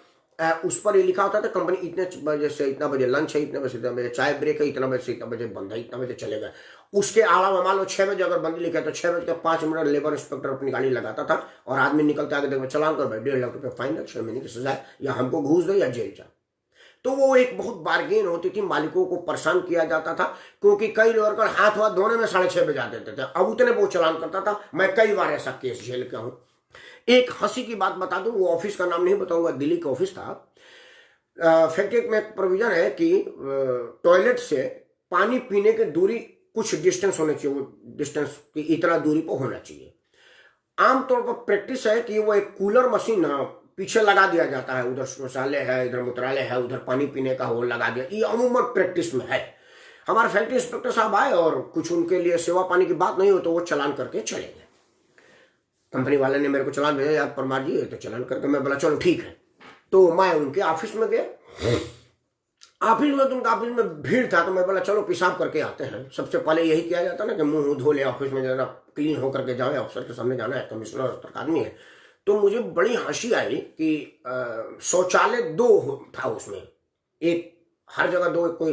[SPEAKER 1] उस पर ये लिखा होता था कंपनी इतने बजे से इतना बजे लंच है, इतने बजे से इतना बजे चाय ब्रेक है, इतना बजे से इतना बजे बंद है, इतना बजे चलेगा। उसके अलावा मान लो 6 बजे अगर बंदी लिखा है तो 6:05 लेबर इंस्पेक्टर अपनी गाड़ी लगाता था, और आदमी निकलता आगे देखो चलान कर भाई 1.5 लाख रुपये फाइन है, 6 महीने की सजा है, या हमको घूस दो या जेल जा। तो वो एक बहुत बार्गेन होती थी, मालिकों को परेशान किया जाता था, क्योंकि कई लोग हाथ वाथ धोने में 6:30 बजा देते थे, अब उतने वो चलान करता था। मैं कई बार ऐसा केस झेल के हूँ। एक हंसी की बात बता दूं, वो ऑफिस का नाम नहीं बताऊंगा, दिल्ली का ऑफिस था। फैक्ट्री में एक प्रोविजन है कि टॉयलेट से पानी पीने की दूरी कुछ डिस्टेंस होना चाहिए, वो डिस्टेंस की इतना दूरी पर होना चाहिए। आमतौर पर प्रैक्टिस है कि वो एक कूलर मशीन पीछे लगा दिया जाता है, उधर शौचालय है, इधर मूत्रालय है, उधर पानी पीने का होल लगा दिया, ये अमूमन प्रैक्टिस में है। हमारे फैक्ट्री इंस्पेक्टर साहब आए और कुछ उनके लिए सेवा पानी की बात नहीं हो तो वो चलान करके चले गए। कंपनी वाले ने मेरे को चलान भेजा, यार परमार जी तो चलान करके, मैं बोला चलो ठीक है। तो मैं उनके ऑफिस में गया, ऑफिस में तो उनका ऑफिस में भीड़ था, तो मैं बोला चलो पेशाब करके आते हैं। सबसे पहले यही किया जाता ना कि मुंह धो ले, ऑफिस में जरा क्लीन होकर के जाओ, अफसर के सामने जाना है, कमिश्नर स्तर का आदमी है। तो मुझे बड़ी हंसी आई कि शौचालय 2 था उसमें, एक हर जगह 2 कोई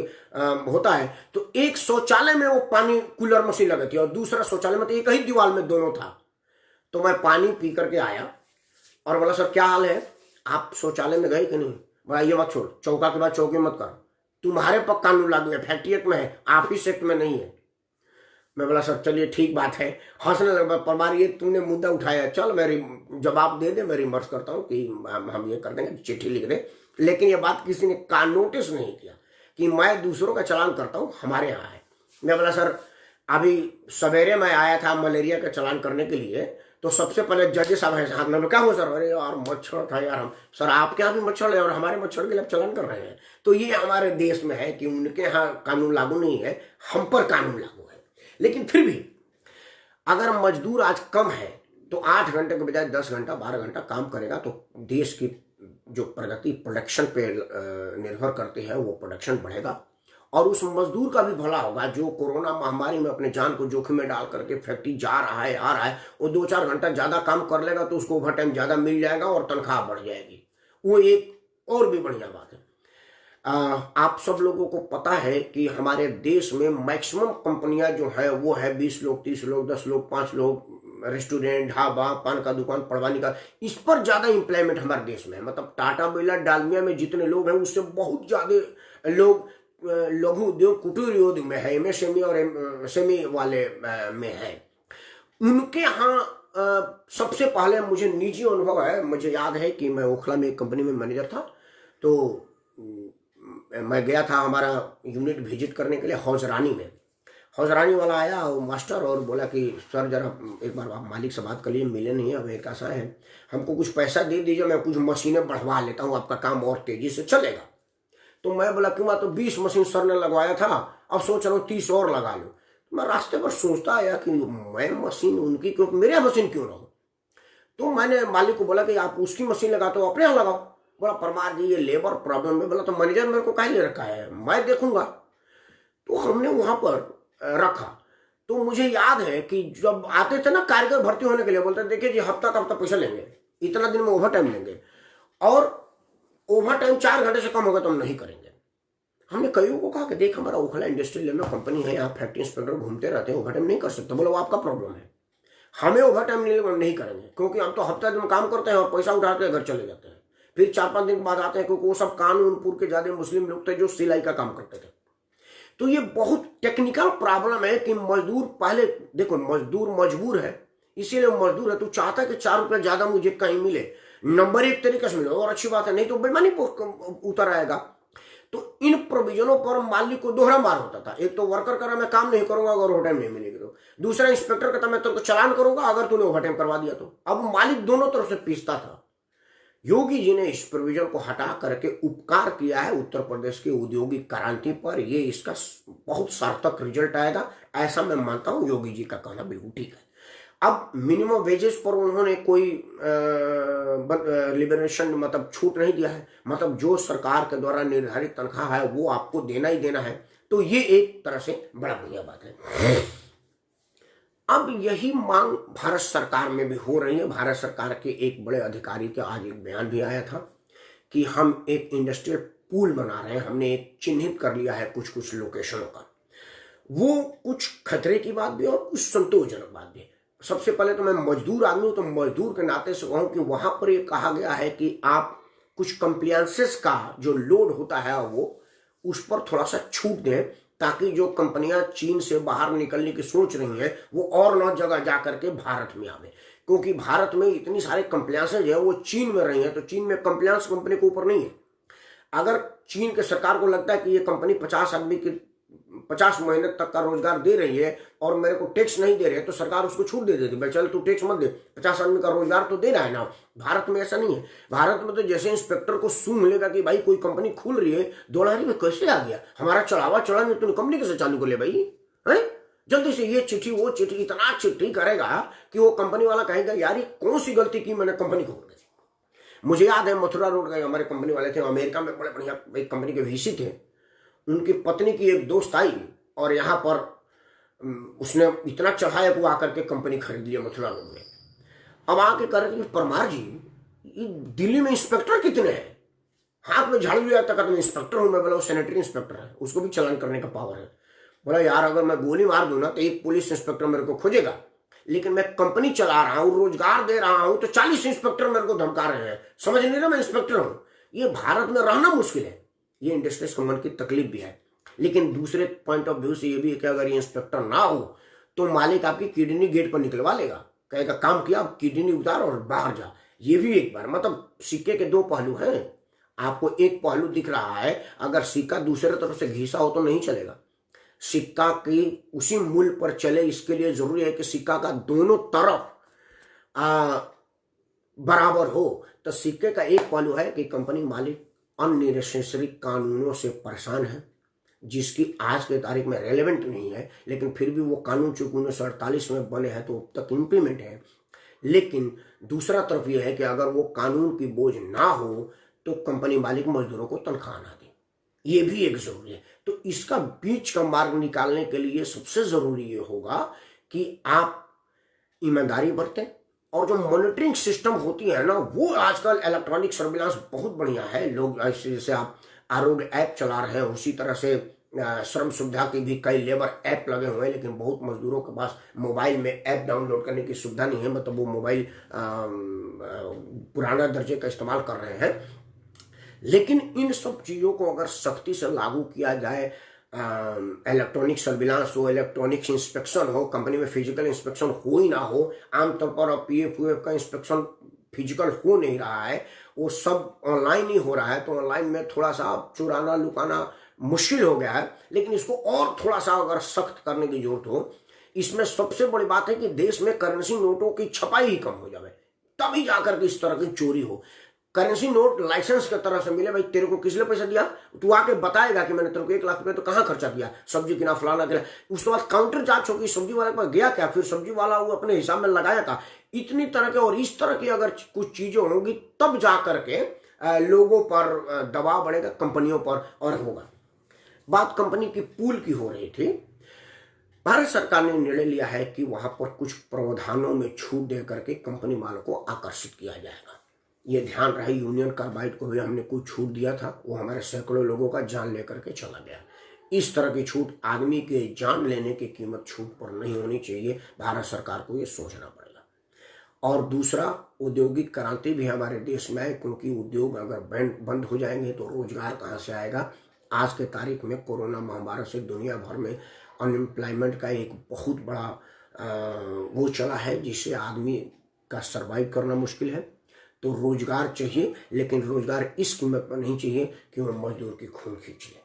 [SPEAKER 1] होता है, तो एक शौचालय में वो पानी कूलर मशीन लगी थी, और दूसरा शौचालय में तो एक ही दीवार में दोनों था। तो मैं पानी पी करके आया और बोला सर क्या हाल है, आप शौचालय में गए कि नहीं? बोला ये मत छोड़, चौका के बाद चौकी मत कर, तुम्हारे पर कानून लागू है, फैक्ट्री एक्ट में है, ऑफिस एक्ट में नहीं है। मैं बोला सर चलिए ठीक बात है। हंसने लगा, परमार ये तुमने मुद्दा उठाया, चल मेरी जवाब दे दे, मैं रिमर्स करता हूँ कि हम ये कर देंगे, चिट्ठी लिख दे। लेकिन ये बात किसी ने नोटिस नहीं किया कि मैं दूसरों का चलान करता हूँ, हमारे यहाँ है। मैं बोला सर अभी सवेरे मैं आया था मलेरिया का चलान करने के लिए, तो सबसे पहले जज साहब है साहब ने क्या हुआ सर, अरे यार मच्छर था यार, हम सर आपके यहाँ भी मच्छर है और हमारे मच्छर के लिए आप चलन कर रहे हैं। तो ये हमारे देश में है कि उनके यहाँ कानून लागू नहीं है, हम पर कानून लागू है। लेकिन फिर भी अगर मजदूर आज कम है तो 8 घंटे के बजाय 10 घंटा 12 घंटा काम करेगा तो देश की जो प्रगति प्रोडक्शन पे निर्भर करती है वो प्रोडक्शन बढ़ेगा और उस मजदूर का भी भला होगा जो कोरोना महामारी में अपने जान को जोखिम में डाल करके फैक्ट्री जा रहा है आ रहा है। वो 2-4 घंटा ज्यादा काम कर लेगा तो उसको ओवर टाइम ज्यादा मिल जाएगा और तनख्वाह बढ़ जाएगी। वो एक और भी बढ़िया बात है। आप सब लोगों को पता है कि हमारे देश में मैक्सिमम कंपनियां जो है वो है 20 लोग 30 लोग 10 लोग 5 लोग, रेस्टोरेंट ढाबा पान का दुकान पड़वानी का, इस पर ज्यादा एम्प्लॉयमेंट हमारे देश में है। मतलब टाटा बिरला डालमिया में जितने लोग हैं उससे बहुत ज्यादा लोग लघु उद्योग कुटीर उद्योग में है, एमएसएमई और एमएसएमई वाले में है। उनके यहाँ सबसे पहले मुझे निजी अनुभव है, मुझे याद है कि मैं ओखला में एक कंपनी में मैनेजर था। तो मैं गया था हमारा यूनिट विजिट करने के लिए हौजरानी में। हौजरानी वाला आया वो मास्टर और बोला कि सर जरा एक बार आप मालिक से बात कर लिए, मिले नहीं, अब एक ऐसा है हमको कुछ पैसा दे दीजिए, मैं कुछ मशीनें बढ़वा लेता हूँ, आपका काम और तेजी से चलेगा। तो मैं बोला क्यों, तो 20 मशीन सर ने लगवाया था, अब सोच रहा हूँ 30 और लगा लो। मैं रास्ते पर सोचता आया कि मैं मशीन उनकी क्यों, मेरे मशीन क्यों ना हो। तो मैंने मालिक को बोला कि आप उसकी मशीन लगाते हो अपने यहाँ लगाओ। बोला परमार जी ये लेबर प्रॉब्लम है। बोला तो मैनेजर मेरे को काहे ले रखा है, मैं देखूंगा। तो हमने वहां पर रखा। तो मुझे याद है कि जब आते थे ना कारीगर भर्ती होने के लिए, बोलते देखिए जी हफ्ता का हफ्ता पैसा लेंगे, इतना दिन में ओवर टाइम लेंगे और ओवर टाइम 4 घंटे से कम होगा तो हम नहीं करेंगे। हमने कईयों को कहा कि देख हमारा ओखला इंडस्ट्रियल में कंपनी है, यहाँ फैक्ट्री इंस्पेक्टर घूमते रहते हैं, ओवर टाइम नहीं कर सकते। बोला वो आपका प्रॉब्लम है, हमें ओवर टाइम नहीं करेंगे क्योंकि हम तो हफ्ता दिन काम करते हैं और पैसा उठाते हैं घर चले जाते हैं। फिर 4-5 दिन के बाद आते हैं क्योंकि वो सब कानूनपुर के ज्यादा मुस्लिम लोग थे जो सिलाई का काम करते थे। तो ये बहुत टेक्निकल प्रॉब्लम है कि मजदूर पहले देखो, मजदूर मजबूर है, इसीलिए मजदूर है। तू चाहता है कि 4 रुपये ज्यादा मुझे कहीं मिले, नंबर एक तरीके से मिले और अच्छी बात है, नहीं तो बेईमानी उतर आएगा। तो इन प्रोविजनों पर मालिक को दोहरा मार होता था। एक तो वर्कर करा मैं काम नहीं करूंगा अगर ओवर टाइम नहीं मिलेगी तो, दूसरा इंस्पेक्टर कहता मैं तेरे को चालान करूंगा अगर तूने ओवर टाइम करवा दिया तो। अब मालिक दोनों तरफ से पीसता था। योगी जी ने इस प्रोविजन को हटा करके उपकार किया है उत्तर प्रदेश की औद्योगिक क्रांति पर। ये इसका बहुत सार्थक रिजल्ट आएगा, ऐसा मैं मानता हूं। योगी जी का कहना बिल्कुल ठीक है। अब मिनिमम वेजेस पर उन्होंने कोई लिबरेशन मतलब छूट नहीं दिया है, मतलब जो सरकार के द्वारा निर्धारित तनख्वाह है वो आपको देना ही देना है। तो ये एक तरह से बड़ा बढ़िया बात है। अब यही मांग भारत सरकार में भी हो रही है। भारत सरकार के एक बड़े अधिकारी के आज एक बयान भी आया था कि हम एक इंडस्ट्रियल पूल बना रहे हैं, हमने एक चिन्हित कर लिया है कुछ लोकेशनों का। वो कुछ खतरे की बात भी और कुछ संतोषजनक बात भी। सबसे पहले तो मैं मजदूर आदमी हूं तो मजदूर के नाते से कहूं कि वहां पर ये कहा गया है कि आप कुछ कंप्लायंसेस का जो लोड होता है वो उस पर थोड़ा सा छूट दें, ताकि जो कंपनियां चीन से बाहर निकलने की सोच रही हैं वो और न जगह जाकर के भारत में आवे। क्योंकि भारत में इतनी सारे कंप्लायंसेज है वो चीन में रही है, तो चीन में कंप्लायंस कंपनी के ऊपर नहीं है। अगर चीन के सरकार को लगता है कि ये कंपनी 50 आदमी की 50 महीने तक का रोजगार दे रही है और मेरे को टैक्स नहीं दे रहे है, तो सरकार उसको छूट दे देती है, चल तू टैक्स मत दे, 50 आदमी का रोजगार तो दे रहा है ना। भारत में ऐसा नहीं है। भारत में तो जैसे इंस्पेक्टर को सूंघ मिलेगा कि भाई कोई कंपनी खुल रही है, दौड़ारी में कैसे आ गया, हमारा चढ़ावा चढ़ा में तूने कंपनी कैसे चालू कर लिया भाई, है जल्दी से ये चिट्ठी वो चिट्ठी, इतना चिट्ठी करेगा कि वो कंपनी वाला कहेगा यार ये कौन सी गलती की मैंने कंपनी खोल दी। मुझे याद है मथुरा रोड का हमारे कंपनी वाले थे, अमेरिका में बड़े बढ़िया एक कंपनी के वीसी थे। उनकी पत्नी की एक दोस्त आई और यहाँ पर उसने इतना चढ़ाया कि वो आकर के कंपनी खरीद लिया मथुरा रोड में। अब आके कह रहे थे परमार जी ये दिल्ली में इंस्पेक्टर कितने हैं, हाथ में झाड़ू लिया तक मैं इंस्पेक्टर हूं। मैं बोला वो सैनिटरी इंस्पेक्टर है, उसको भी चालान करने का पावर है। बोला यार अगर मैं गोली मार दूं ना तो एक पुलिस इंस्पेक्टर मेरे को खोजेगा, लेकिन मैं कंपनी चला रहा हूं, रोजगार दे रहा हूं, तो 40 इंस्पेक्टर मेरे को धमका रहे हैं, समझ नहीं रहा मैं इंस्पेक्टर हूं। ये भारत में रहना मुश्किल है। ये इंडस्ट्रीज कम्युनिटी की तकलीफ भी है। लेकिन दूसरे पॉइंट ऑफ व्यू से ये भी है कि अगर ये इंस्पेक्टर ना हो तो मालिक आपकी किडनी गेट पर निकलवा लेगा, कहेगा काम किया किडनी उतार और बाहर जा। ये भी एक बार मतलब सिक्के के 2 पहलू हैं। आपको एक पहलू दिख रहा है, अगर सिक्का दूसरे तरफ से घिसा हो तो नहीं चलेगा। सिक्का की उसी मूल्य पर चले, इसके लिए जरूरी है कि सिक्का का दोनों तरफ बराबर हो, तो सिक्के का एक पहलू है कि कंपनी मालिक अननेसेसरी कानूनों से परेशान है, जिसकी आज के तारीख में रेलेवेंट नहीं है, लेकिन फिर भी वो कानून चूंकि 1948 में बने हैं तो अब तक इम्प्लीमेंट है। लेकिन दूसरा तरफ यह है कि अगर वो कानून की बोझ ना हो तो कंपनी मालिक मजदूरों को तनख्वाह ना दे, ये भी एक जरूरी है। तो इसका बीच का मार्ग निकालने के लिए सबसे जरूरी ये होगा कि आप ईमानदारी बरतें, और जो मॉनिटरिंग सिस्टम होती है ना, वो आजकल इलेक्ट्रॉनिक सर्विलांस बहुत बढ़िया है। लोग ऐसे जैसे आप आरोग्य ऐप चला रहे हैं, उसी तरह से श्रम सुविधा की भी कई लेबर ऐप लगे हुए हैं, लेकिन बहुत मजदूरों के पास मोबाइल में ऐप डाउनलोड करने की सुविधा नहीं है, मतलब वो मोबाइल पुराना दर्जे का इस्तेमाल कर रहे हैं। लेकिन इन सब चीज़ों को अगर सख्ती से लागू किया जाए, इलेक्ट्रॉनिक सर्विलांस हो, इलेक्ट्रॉनिक्स इंस्पेक्शन हो, कंपनी में फिजिकल इंस्पेक्शन हो ही ना हो, आमतौर पर अब PF का इंस्पेक्शन फिजिकल हो नहीं रहा है, वो सब ऑनलाइन ही हो रहा है, तो ऑनलाइन में थोड़ा सा चुराना लुकाना मुश्किल हो गया है। लेकिन इसको और थोड़ा सा अगर सख्त करने की जरूरत हो, इसमें सबसे बड़ी बात है कि देश में करेंसी नोटों की छपाई ही कम हो जाए, तभी जाकर के इस तरह की चोरी हो। करेंसी नोट लाइसेंस की तरह से मिले, भाई तेरे को किसने पैसा दिया, तू आके बताएगा कि मैंने तेरे को 1 लाख रुपए तो कहाँ खर्चा किया, सब्जी किना फलाना किना। उसके बाद काउंटर जांच होगी, सब्जी वाले के पास गया क्या, फिर सब्जी वाला वो अपने हिसाब में लगाया था। इतनी तरह के और इस तरह की अगर कुछ चीजें होंगी तब जा करके लोगों पर दबाव बढ़ेगा, कंपनियों पर और होगा। बात कंपनी की पूल की हो रही थी। भारत सरकार ने निर्णय लिया है कि वहां पर कुछ प्रावधानों में छूट दे करके कंपनी मालों को आकर्षित किया जाएगा। ये ध्यान रहे, यूनियन कार्बाइड को भी हमने कुछ छूट दिया था, वो हमारे सैकड़ों लोगों का जान लेकर के चला गया। इस तरह की छूट आदमी के जान लेने की कीमत छूट पर नहीं होनी चाहिए, भारत सरकार को ये सोचना पड़ेगा। और दूसरा, औद्योगिक क्रांति भी हमारे देश में है, क्योंकि उद्योग अगर बंद हो जाएंगे तो रोजगार कहाँ से आएगा। आज के तारीख में कोरोना महामारी से दुनिया भर में अनएम्प्लॉयमेंट का एक बहुत बड़ा वो चला है, जिससे आदमी का सर्वाइव करना मुश्किल है। तो रोजगार चाहिए, लेकिन रोजगार इस कीमत पर नहीं चाहिए कि वो मजदूर की खून खींच ले।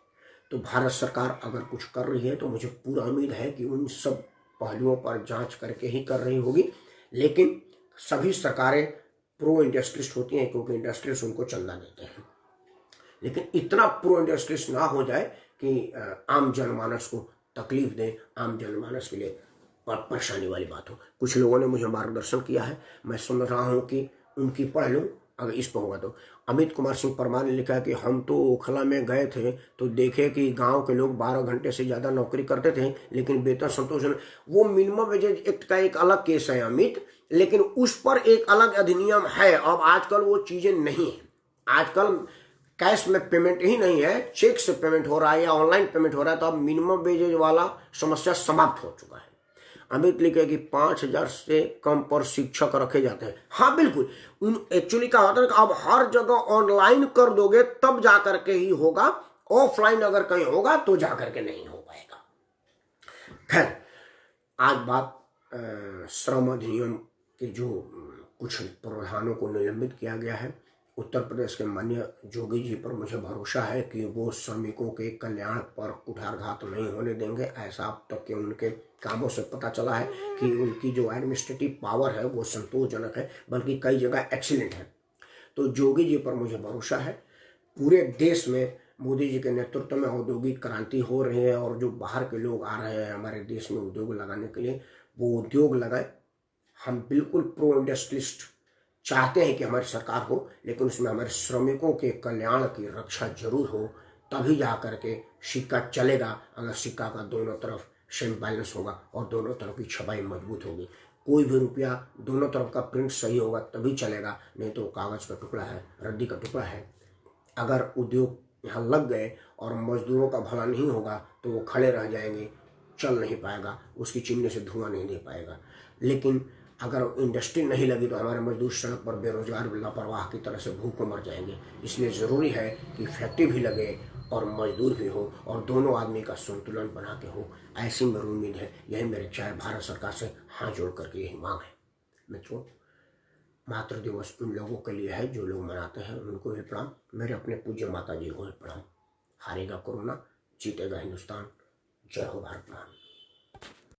[SPEAKER 1] तो भारत सरकार अगर कुछ कर रही है तो मुझे पूरा उम्मीद है कि उन सब पहलुओं पर जांच करके ही कर रही होगी। लेकिन सभी सरकारें प्रो इंडस्ट्रियलिस्ट होती हैं, क्योंकि इंडस्ट्रियलिस्ट उनको चंदा देते हैं। लेकिन इतना प्रो इंडस्ट्रियलिस्ट ना हो जाए कि आम जनमानस को तकलीफ दें, आम जनमानस के लिए परेशानी वाली बात हो। कुछ लोगों ने मुझे मार्गदर्शन किया है, मैं समझ रहा हूँ कि उनकी पढ़ लूँ अगर इस पर होगा तो। अमित कुमार सिंह परमार ने लिखा कि हम तो ओखला में गए थे तो देखे कि गांव के लोग 12 घंटे से ज़्यादा नौकरी करते थे, लेकिन वेतन संतोष नहीं। वो मिनिमम वेजेज एक्ट का एक अलग केस है अमित, लेकिन उस पर एक अलग अधिनियम है। अब आजकल वो चीज़ें नहीं है, आजकल कैश में पेमेंट ही नहीं है, चेक से पेमेंट हो रहा है या ऑनलाइन पेमेंट हो रहा है, तो अब मिनिमम वेजेज वाला समस्या समाप्त हो चुका है। अमित लिखे कि 5,000 से कम पर शिक्षक रखे जाते हैं। हाँ बिल्कुल, उन एक्चुअली क्या होता है कि अब हर जगह ऑनलाइन कर दोगे तब जाकर के ही होगा, ऑफलाइन अगर कहीं होगा तो जाकर के नहीं हो पाएगा। खैर, आज बात श्रम अधिनियम के जो कुछ प्रावधानों को निलंबित किया गया है, उत्तर प्रदेश के माननीय जोगी जी पर मुझे भरोसा है कि वो श्रमिकों के कल्याण पर कुठारघात नहीं होने देंगे। ऐसा अब तक के उनके कामों से पता चला है कि उनकी जो एडमिनिस्ट्रेटिव पावर है वो संतोषजनक है, बल्कि कई जगह एक्सीलेंट है। तो जोगी जी पर मुझे भरोसा है। पूरे देश में मोदी जी के नेतृत्व में औद्योगिक क्रांति हो रही है, और जो बाहर के लोग आ रहे हैं हमारे देश में उद्योग लगाने के लिए, वो उद्योग लगाए। हम बिल्कुल प्रो इंडस्ट्रियलिस्ट चाहते हैं कि हमारी सरकार हो, लेकिन उसमें हमारे श्रमिकों के कल्याण की रक्षा जरूर हो, तभी जा करके सिक्का चलेगा। अगर सिक्का का दोनों तरफ सेम बैलेंस होगा और दोनों तरफ की छपाई मजबूत होगी, कोई भी रुपया दोनों तरफ का प्रिंट सही होगा तभी चलेगा, नहीं तो कागज का टुकड़ा है, रद्दी का टुकड़ा है। अगर उद्योग यहाँ लग गए और मजदूरों का भला नहीं होगा तो वो खड़े रह जाएंगे, चल नहीं पाएगा, उसकी चिमनी से धुआं नहीं दे पाएगा। लेकिन अगर इंडस्ट्री नहीं लगी तो हमारे मजदूर सड़क पर बेरोजगार लापरवाह की तरह से भूख मर जाएंगे। इसलिए ज़रूरी है कि फैक्ट्री भी लगे और मजदूर भी हो, और दोनों आदमी का संतुलन बना के हो। ऐसी मेरी उम्मीद है, यही मेरे चाहे भारत सरकार से हाथ जोड़ करके यही मांग है। मित्रों, मातृ दिवस उन लोगों के लिए है जो लोग मनाते हैं, उनको भी प्रणाम। मेरे अपने पूज्य माता जी को भी प्रणाम। हारेगा कोरोना, जीतेगा हिंदुस्तान। जय हो भारत महान।